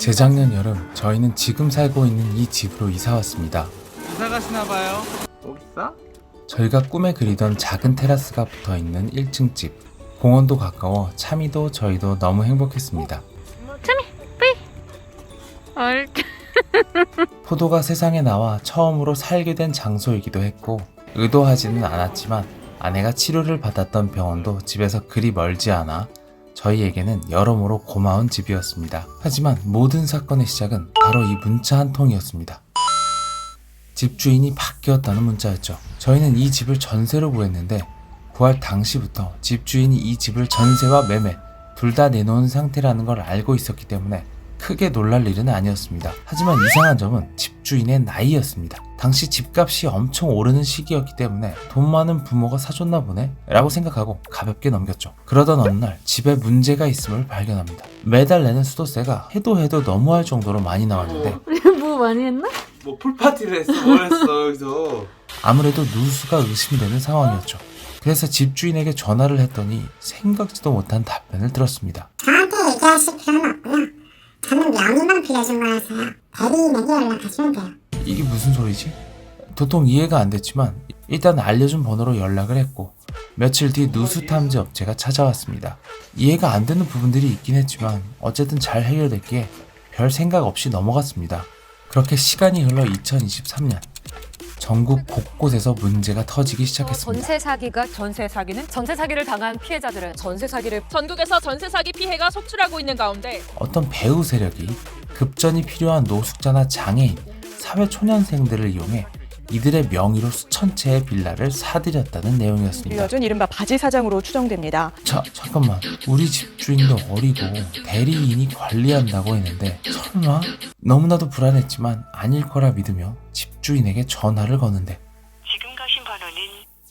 재작년 여름 저희는 지금 살고 있는 이 집으로 이사 왔습니다. 이사 가시나봐요. 어딨어? 저희가 꿈에 그리던 작은 테라스가 붙어있는 1층 집. 공원도 가까워 차미도 저희도 너무 행복했습니다. 차미 뿌이 얼 포도가 세상에 나와 처음으로 살게 된 장소이기도 했고 의도하지는 않았지만 아내가 치료를 받았던 병원도 집에서 그리 멀지 않아 저희에게는 여러모로 고마운 집이었습니다. 하지만 모든 사건의 시작은 바로 이 문자 한 통이었습니다. 집주인이 바뀌었다는 문자였죠. 저희는 이 집을 전세로 구했는데 구할 당시부터 집주인이 이 집을 전세와 매매 둘 다 내놓은 상태라는 걸 알고 있었기 때문에 크게 놀랄 일은 아니었습니다. 하지만 이상한 점은 집주인의 나이였습니다. 당시 집값이 엄청 오르는 시기였기 때문에 돈 많은 부모가 사줬나 보네 라고 생각하고 가볍게 넘겼죠. 그러던 어느 날 집에 문제가 있음을 발견합니다. 매달 내는 수도세가 해도 너무할 정도로 많이 나왔는데 뭐 많이 했나? 뭐 풀파티를 했어? 뭘 했어 여기서? 아무래도 누수가 의심되는 상황이었죠. 그래서 집주인에게 전화를 했더니 생각지도 못한 답변을 들었습니다. 저한테 얘기하실 필요는 없고요. 저는 명의만 빌려준 거라서요. 대리인에게 연락하시면 돼요. 이게 무슨 소리지? 도통 이해가 안 됐지만 일단 알려준 번호로 연락을 했고 며칠 뒤 누수 탐지 업체가 찾아왔습니다. 이해가 안 되는 부분들이 있긴 했지만 어쨌든 잘 해결됐기에 별 생각 없이 넘어갔습니다. 그렇게 시간이 흘러 2023년 전국 곳곳에서 문제가 터지기 시작했습니다. 전세 사기를 당한 피해자들은 전국에서 전세 사기 피해가 속출하고 있는 가운데 어떤 배우 세력이 급전이 필요한 노숙자나 장애인, 사회초년생들을 이용해 이들의 명의로 수천 채의 빌라를 사들였다는 내용이었습니다. 빌려준 이른바 바지 사장으로 추정됩니다. 잠깐만, 우리 집주인도 어리고 대리인이 관리한다고 했는데 설마? 너무나도 불안했지만 아닐 거라 믿으며 집주인에게 전화를 거는데 지금 거신 번호는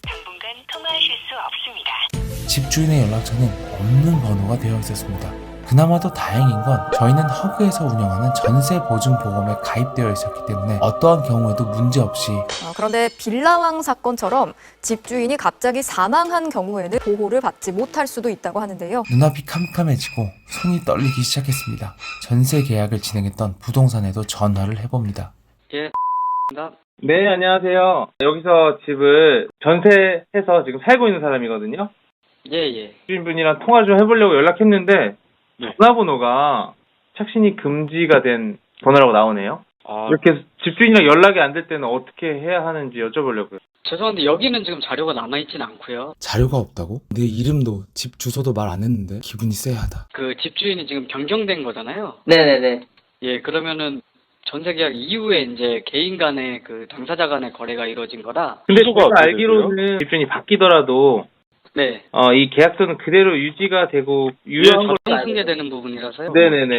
당분간 통화하실 수 없습니다. 집주인의 연락처는 없는 번호가 되어 있었습니다. 그나마도 다행인 건 저희는 허그에서 운영하는 전세보증보험에 가입되어 있었기 때문에 어떠한 경우에도 문제없이 그런데 빌라왕 사건처럼 집주인이 갑자기 사망한 경우에는 보호를 받지 못할 수도 있다고 하는데요. 눈앞이 캄캄해지고 손이 떨리기 시작했습니다. 전세 계약을 진행했던 부동산에도 전화를 해봅니다. 예. 네, 안녕하세요. 여기서 집을 전세해서 지금 살고 있는 사람이거든요. 예. 주인분이랑 통화 좀 해보려고 연락했는데 전화번호가 착신이 금지가 된 번호라고 나오네요. 이렇게 집주인이랑 연락이 안 될 때는 어떻게 해야 하는지 여쭤보려고요. 죄송한데 여기는 지금 자료가 남아있진 않고요. 자료가 없다고? 내 이름도 집 주소도 말 안 했는데 기분이 쎄하다. 그 집주인이 지금 변경된 거잖아요. 네네네. 예, 그러면은 전세계약 이후에 이제 개인 간의 그 당사자 간의 거래가 이루어진 거라. 근데 제가 알기로는 집주인이 바뀌더라도 네. 이 계약서는 그대로 유지가 되고 유효한 걸로 승계되는 부분이라서요. 네네네.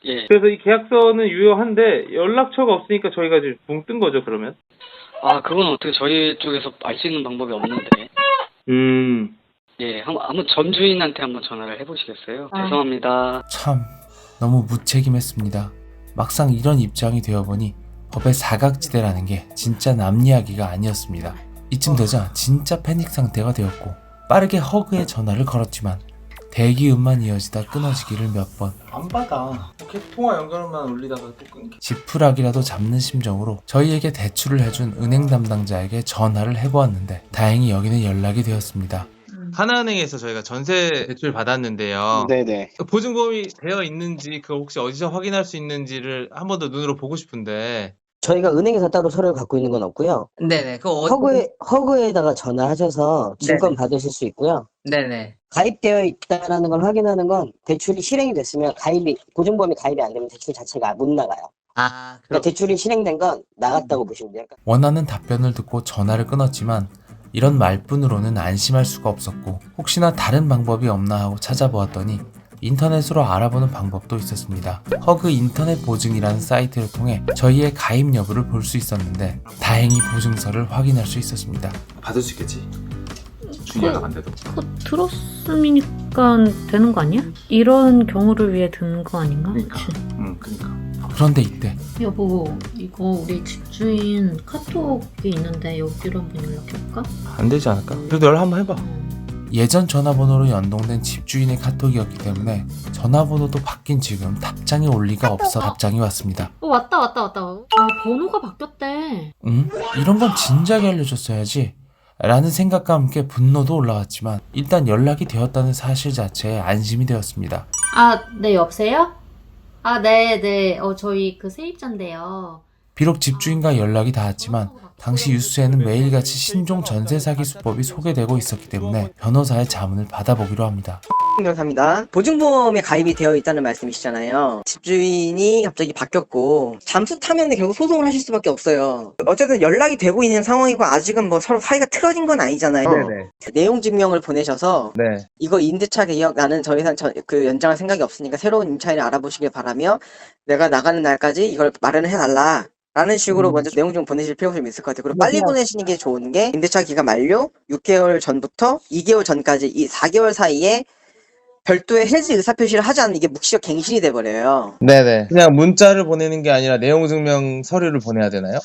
예. 그래서 이 계약서는 유효한데 연락처가 없으니까 저희가 지금 붕 뜬 거죠, 그러면? 그건 어떻게 저희 쪽에서 알 수 있는 방법이 없는데. 예, 한번 전 주인한테 한번 전화를 해보시겠어요? 죄송합니다. 참 너무 무책임했습니다. 막상 이런 입장이 되어보니 법의 사각지대라는 게 진짜 남 이야기가 아니었습니다. 이쯤 되자 진짜 패닉 상태가 되었고 빠르게 허그에 전화를 걸었지만 대기음만 이어지다 끊어지기를 몇 번. 안 받아. 계속 통화 연결만 올리다가 또 끊겨. 지푸라기라도 잡는 심정으로 저희에게 대출을 해준 은행 담당자에게 전화를 해보았는데 다행히 여기는 연락이 되었습니다. 하나은행에서 저희가 전세 대출 받았는데요. 네네. 보증보험이 되어 있는지 그걸 혹시 어디서 확인할 수 있는지를 한 번 더 눈으로 보고 싶은데. 저희가 은행에서 따로 서류를 갖고 있는 건 없고요. 네네. 허그에다가 전화하셔서 증권 받으실 수 있고요. 네네. 가입되어 있다라는 걸 확인하는 건 대출이 실행이 됐으면 보증보험이 가입이 안 되면 대출 자체가 못 나가요. 그러니까 대출이 실행된 건 나갔다고 보시면 돼요. 원하는 답변을 듣고 전화를 끊었지만 이런 말뿐으로는 안심할 수가 없었고 혹시나 다른 방법이 없나 하고 찾아보았더니 인터넷으로 알아보는 방법도 있었습니다. 허그 인터넷 보증이라는 사이트를 통해 저희의 가입 여부를 볼 수 있었는데 다행히 보증서를 확인할 수 있었습니다. 받을 수 있겠지? 중요하가 안 돼도. 들었음이니까 되는 거 아니야? 이런 경우를 위해 든 거 아닌가? 그러니까. 그런데 이때 여보, 이거 우리 집주인 카톡이 있는데 여기로 한번 연락해볼까? 안 되지 않을까? 그래도 연락 한번 해봐. 예전 전화번호로 연동된 집주인의 카톡이었기 때문에 전화번호도 바뀐 지금 답장이 올 리가 없어 답장이 왔습니다. 왔다. 번호가 바뀌었대. 응? 이런 건 진작에 알려줬어야지 라는 생각과 함께 분노도 올라왔지만 일단 연락이 되었다는 사실 자체에 안심이 되었습니다. 네, 여보세요? 네. 저희 그 세입자인데요. 비록 집주인과 연락이 닿았지만 당시 뉴스에는 매일같이 신종 전세 사기 수법이 소개되고 있었기 때문에 변호사의 자문을 받아보기로 합니다. 변호사입니다. 보증보험에 가입이 되어 있다는 말씀이시잖아요. 집주인이 갑자기 바뀌었고 잠수 타면 결국 소송을 하실 수밖에 없어요. 어쨌든 연락이 되고 있는 상황이고 아직은 뭐 서로 사이가 틀어진 건 아니잖아요. 네네. 내용 증명을 보내셔서 네. 이거 임대차 계약 나는 더 이상 그 연장할 생각이 없으니까 새로운 임차인을 알아보시길 바라며 내가 나가는 날까지 이걸 마련을 해달라. 라는 식으로 먼저 내용 좀 보내실 필요가 좀 있을 것 같아요. 그리고 빨리 보내시는 게 좋은 게 임대차 기간 만료 6개월 전부터 2개월 전까지 이 4개월 사이에 별도의 해지 의사표시를 하지 않으면 이게 묵시적 갱신이 돼버려요. 네네. 그냥 문자를 보내는 게 아니라 내용 증명 서류를 보내야 되나요?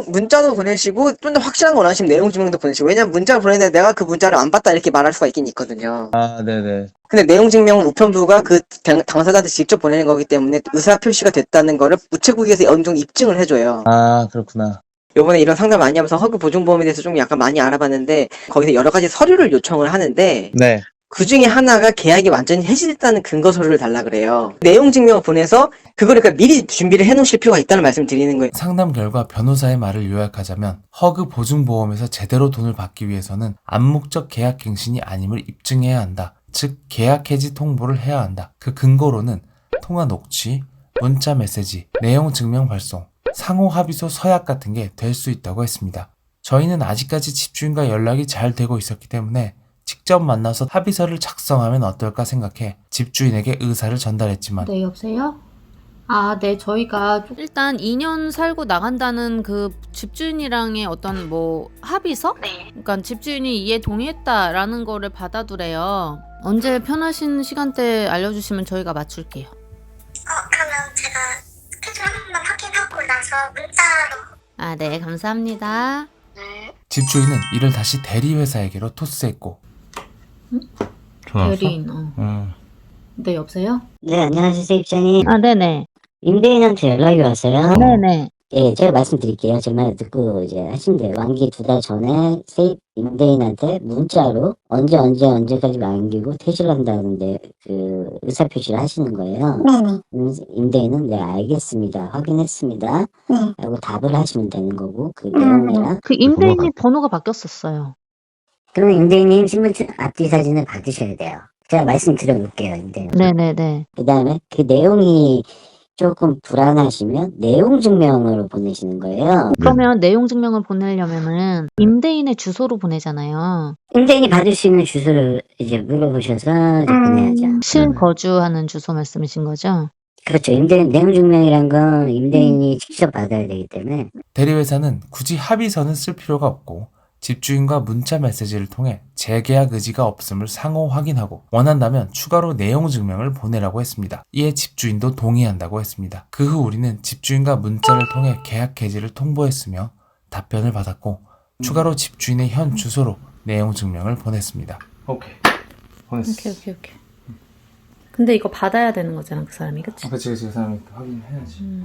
문자도 보내시고 좀 더 확실한 거 원하시면 내용 증명도 보내시고 왜냐면 문자를 보내는데 내가 그 문자를 안 봤다 이렇게 말할 수가 있긴 있거든요. 네네. 근데 내용 증명은 우편부가 그 당사자한테 직접 보내는 거기 때문에 의사표시가 됐다는 거를 우체국에서 어느 정도 입증을 해줘요. 그렇구나. 요번에 이런 상담 많이 하면서 허그 보증보험에 대해서 좀 약간 많이 알아봤는데 거기서 여러 가지 서류를 요청을 하는데 네. 그 중에 하나가 계약이 완전히 해지됐다는 근거 서류를 달라 그래요. 내용 증명을 보내서 그거를 그러니까 미리 준비를 해놓으실 필요가 있다는 말씀을 드리는 거예요. 상담 결과 변호사의 말을 요약하자면 허그 보증보험에서 제대로 돈을 받기 위해서는 암묵적 계약 갱신이 아님을 입증해야 한다. 즉 계약 해지 통보를 해야 한다. 그 근거로는 통화 녹취, 문자 메시지, 내용 증명 발송, 상호 합의서 서약 같은 게 될 수 있다고 했습니다. 저희는 아직까지 집주인과 연락이 잘 되고 있었기 때문에 직접 만나서 합의서를 작성하면 어떨까 생각해 집주인에게 의사를 전달했지만 네, 여보세요? 네, 저희가 일단 2년 살고 나간다는 그 집주인이랑의 어떤 뭐 합의서? 네. 그러니까 집주인이 이에 동의했다라는 거를 받아두래요. 언제 편하신 시간대 알려주시면 저희가 맞출게요. 그러면 제가 스케줄 한 번만 확인하고 나서 문자로. 네, 감사합니다. 집주인은 이를 다시 대리회사에게로 토스했고 대리인, 네, 여보세요? 네, 안녕하세요, 세입자님. 네네. 임대인한테 연락이 왔어요. 네네. 예, 제가 말씀드릴게요. 제 말 듣고 이제 하신대요. 만기 2달 전에 세입 임대인한테 문자로 언제까지 만기고 퇴실을 한다는데 그 의사표시를 하시는 거예요. 네네. 임대인은 네, 알겠습니다. 확인했습니다. 네. 라고 답을 하시면 되는 거고 그 내용이랑 그 임대인이 번호가 바뀌었었어요. 그러면 임대인님 신분증 앞뒤 사진을 받으셔야 돼요. 제가 말씀드려볼게요, 임대인. 네네네. 그 다음에 그 내용이 조금 불안하시면 내용 증명으로 보내시는 거예요. 그러면 내용 증명을 보내려면은 임대인의 주소로 보내잖아요. 임대인이 받을 수 있는 주소를 이제 물어보셔서 이제 보내야죠. 실거주하는 주소 말씀이신 거죠? 그렇죠. 임대인 내용 증명이란 건 임대인이 직접 받아야 되기 때문에. 대리회사는 굳이 합의서는 쓸 필요가 없고 집주인과 문자 메시지를 통해 재계약 의지가 없음을 상호 확인하고 원한다면 추가로 내용 증명을 보내라고 했습니다. 이에 집주인도 동의한다고 했습니다. 그 후 우리는 집주인과 문자를 통해 계약 해지를 통보했으며 답변을 받았고 추가로 집주인의 현 주소로 내용 증명을 보냈습니다. 오케이. 보냈어. 오케이. 근데 이거 받아야 되는 거잖아, 그 사람이, 그치? 그치, 그 사람이 확인해야지.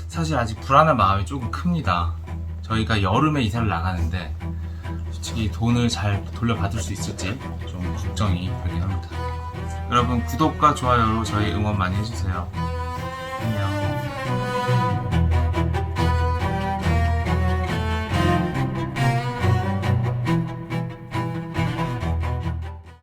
사실 아직 불안한 마음이 조금 큽니다. 저희가 여름에 이사를 나가는데 솔직히 돈을 잘 돌려받을 수 있을지 좀 걱정이 되긴 합니다. 여러분 구독과 좋아요로 저희 응원 많이 해주세요. 안녕.